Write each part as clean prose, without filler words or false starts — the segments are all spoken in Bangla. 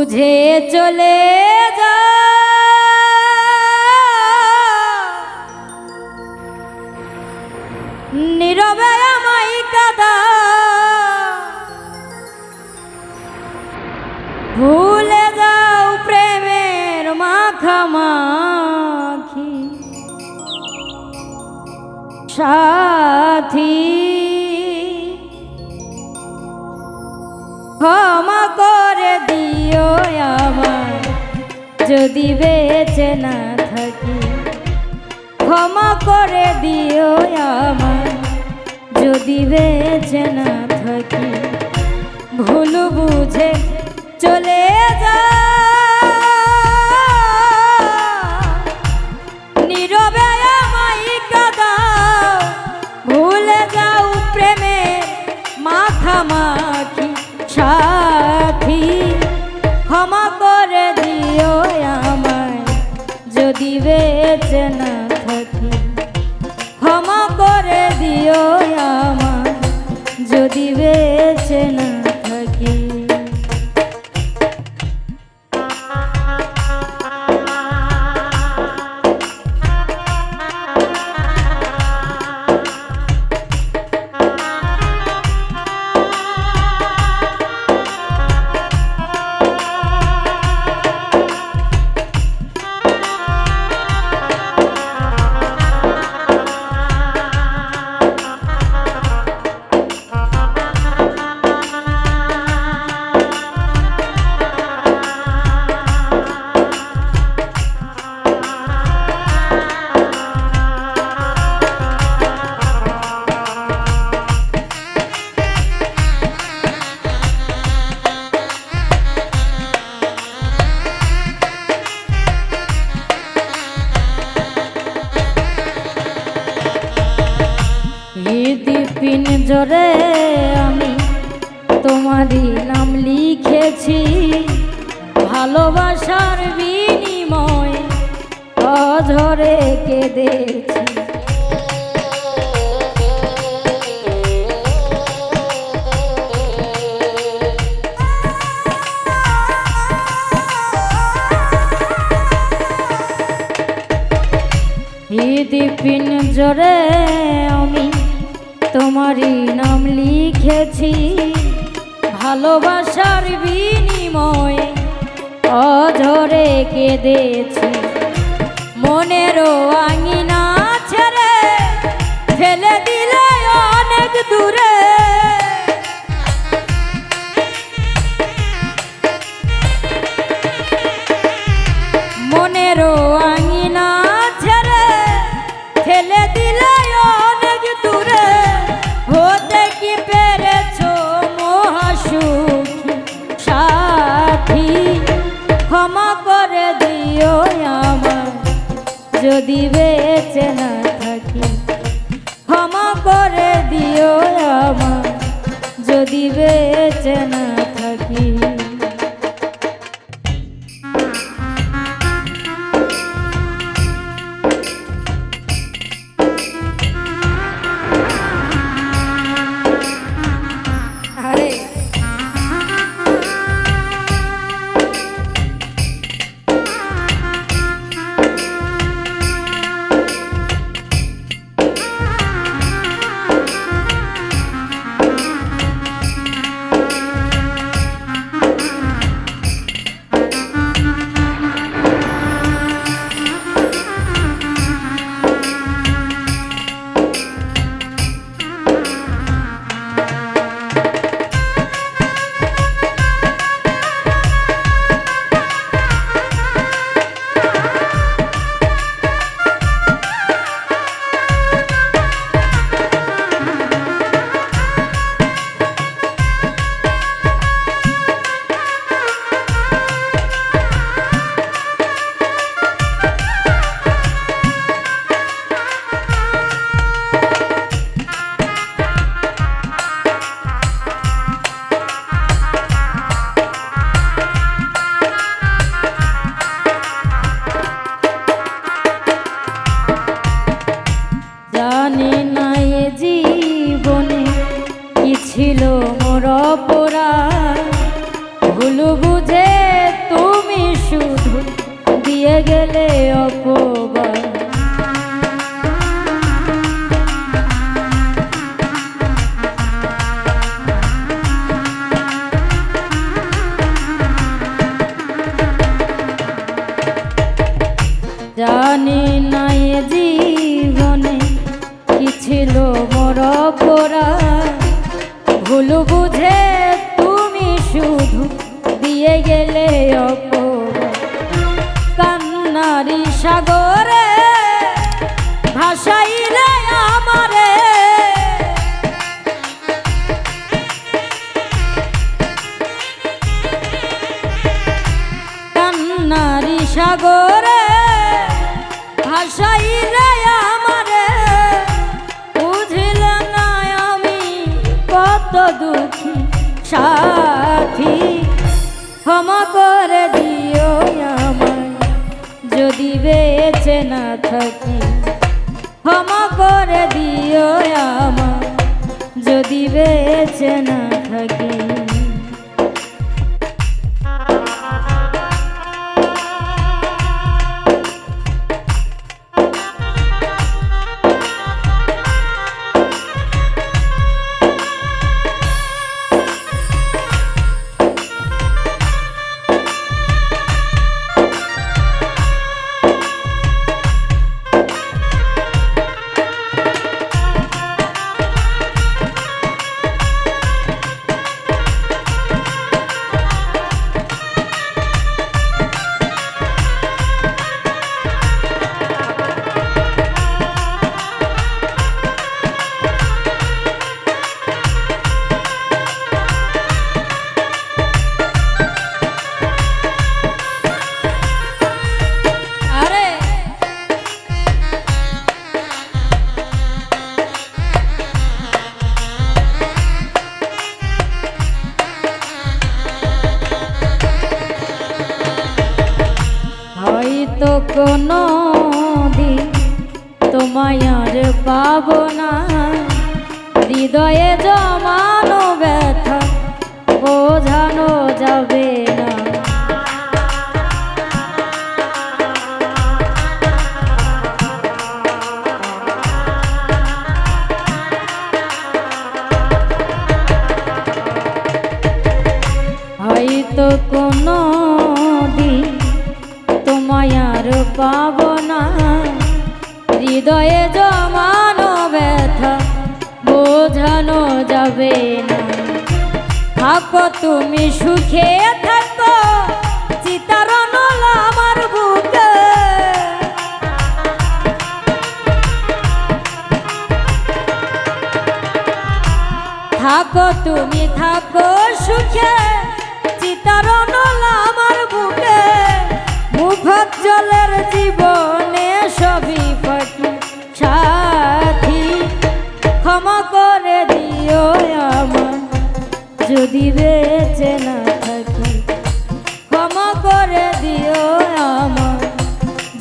বুঝে চলে যা নীরবে আমায় কাঁদা ভুলে যাও প্রেমের মাখামাখি সাথী ক্ষমা করে দিও আমায় যদি বেঁচে না থাকি ক্ষমা করে দিও আমায় যদি বেঁচে না থাকি ভুল বুঝে চলে যা নীরবে আমায় কাঁদাও ভুলে যাও প্রেমের মাখামাখি সাথী ক্ষমা করে দিও আমায় যদি বেঁচে না থাকি ক্ষমা করে দিও আমায় যদি বেঁচে না থাকি পিঞ্জরে আমি তোমারই নাম লিখেছি ভালোবাসার বিনিময়ে অঝরে কেঁদেছি পিঞ্জরে আমি তোমারই নাম লিখেছি ভালোবাসার বিনিময়ে অঝরে কেঁদেছি মনেরও আঙিনা ছেড়ে ফেলে দিলে অনেক দূরে মনেরও আঙিনা ছেড়ে ফেলে দিলে অনেক দূরে হতে কি পেরেছো মহাসুখী সাথী ক্ষমা করে দিও আমায় যদি বেঁচে না থাকি ক্ষমা করে দিও আমায় যদি বেঁচে না থাকি ছিল মোর অপরাধ ভুল বুঝে গেলে অপবাদ। জানি না এ জীবনে কি ছিল মোর অপরাধ, ভুল বুঝে তুমি শুধু দিয়ে গেলে অপবাদ। কান্নারি সাগরে ভাসাইলে আমারে, কান্নারি সাগরে ভাসাইলে আমারে, বুঝলে না আমি কত দুঃখী সাথী। ক্ষমা করে দিও আমায় যদি বেঁচে না থাকি, ক্ষমা করে দিও আমায় যদি বেঁচে না থাকি। হয়তো কোনো দিন তোমায় আর পাবো না, হৃদয়ে জমানো ব্যথা বোঝানো যাবে না। হয়তো কোনো দিন তোমায় আর পাবো না, হৃদয়ে জমানো ব্যথা বোঝানো যাবে না। থাকো তুমি সুখে থাকো চিতারণ আমার বুকে, থাকো তুমি থাকো সুখে চিতারণ আমার বুকে। মুখজ্জলের জীবনে সবই ফাঁকি সাথী। ক্ষমা করে দিও আমায় যদি বেঁচে না থাকি, ক্ষমা করে দিও আমায়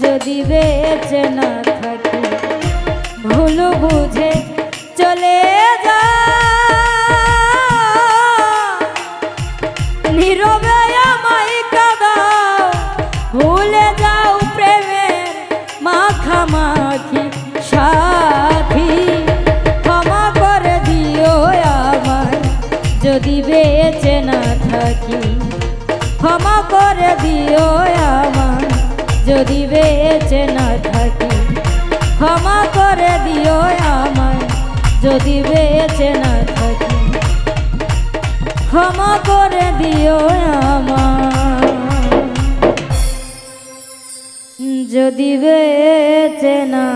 যদি বেঁচে না থাকি। ভুল বুঝে চলে যা নীরবে আমায় কাঁদাও, ভুলে যাও প্রেমের মাখামাখি সাথী। ক্ষমা করে দিও আমায় যদি বেঁচে না থাকি, ক্ষমা করে দিও আমায় যদি বেঁচে না থাকি। ক্ষমা করে দিও আমায় যদি বেঁচে না থাকি, ক্ষমা করে দিও আমায় যদি বেঁচে না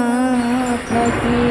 থাকি।